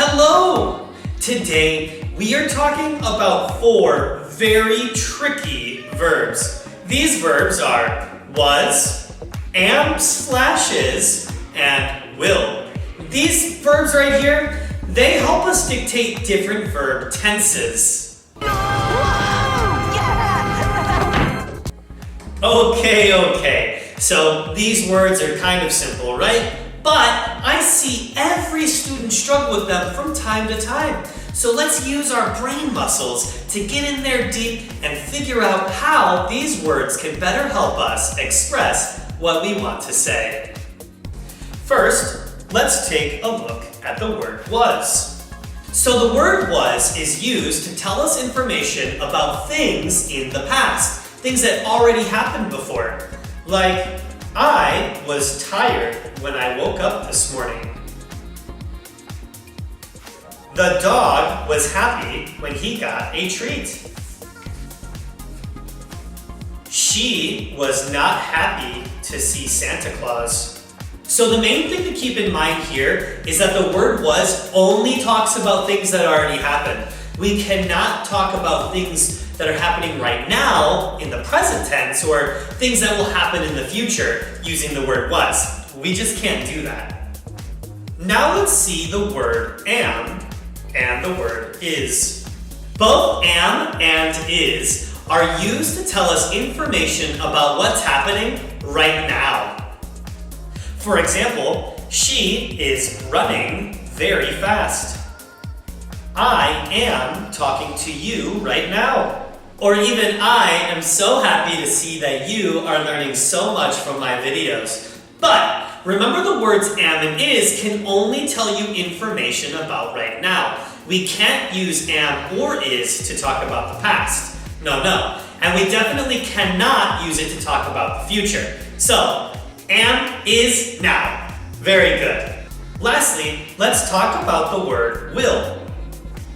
Hello! Today we are talking about 4 very tricky verbs. These verbs are was, am/is, and will. These verbs right here, they help us dictate different verb tenses. Okay. So these words are kind of simple, right? But I see every student struggle with them from time to time. So let's use our brain muscles to get in there deep and figure out how these words can better help us express what we want to say. First, let's take a look at the word was. So the word was is used to tell us information about things in the past, things that already happened before. Like, I was tired when I woke up this morning. The dog was happy when he got a treat. She was not happy to see Santa Claus. So the main thing to keep in mind here is that the word was only talks about things that already happened. We cannot talk about things that are happening right now in the present tense or things that will happen in the future using the word was. We just can't do that. Now let's see the word am and the word is. Both am and is are used to tell us information about what's happening right now. For example, she is running very fast. I am talking to you right now. Or even I am so happy to see that you are learning so much from my videos. But remember, the words am and is can only tell you information about right now. We can't use am or is to talk about the past. No. And we definitely cannot use it to talk about the future. So, am, is, now. Very good. Lastly, let's talk about the word will.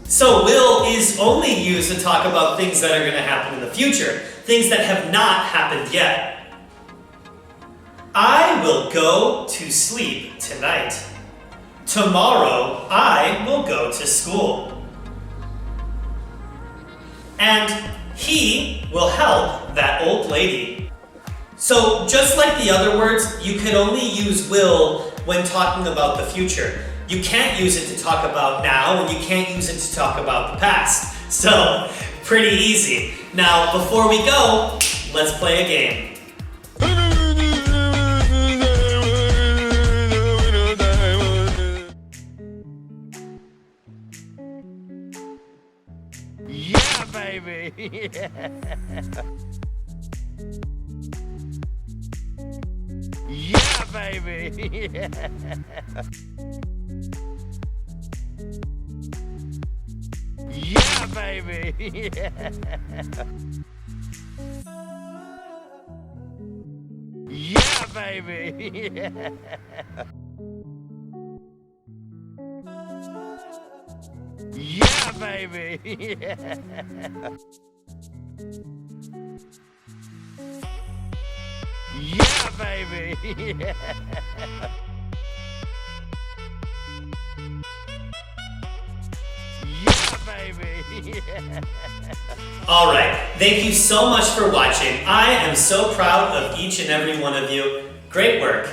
So will is only used to talk about things that are going to happen in the future, things that have not happened yet. I will go to sleep tonight. Tomorrow, I will go to school. And he will help that old lady. So just like the other words, you can only use will when talking about the future. You can't use it to talk about now, and you can't use it to talk about the past. So, pretty easy. Now, before we go, let's play a game. Yeah, baby! Yeah, baby! Yeah, baby! Yeah, baby! Yeah, baby! Yeah, baby! Alright, thank you so much for watching. I am so proud of each and every one of you. Great work.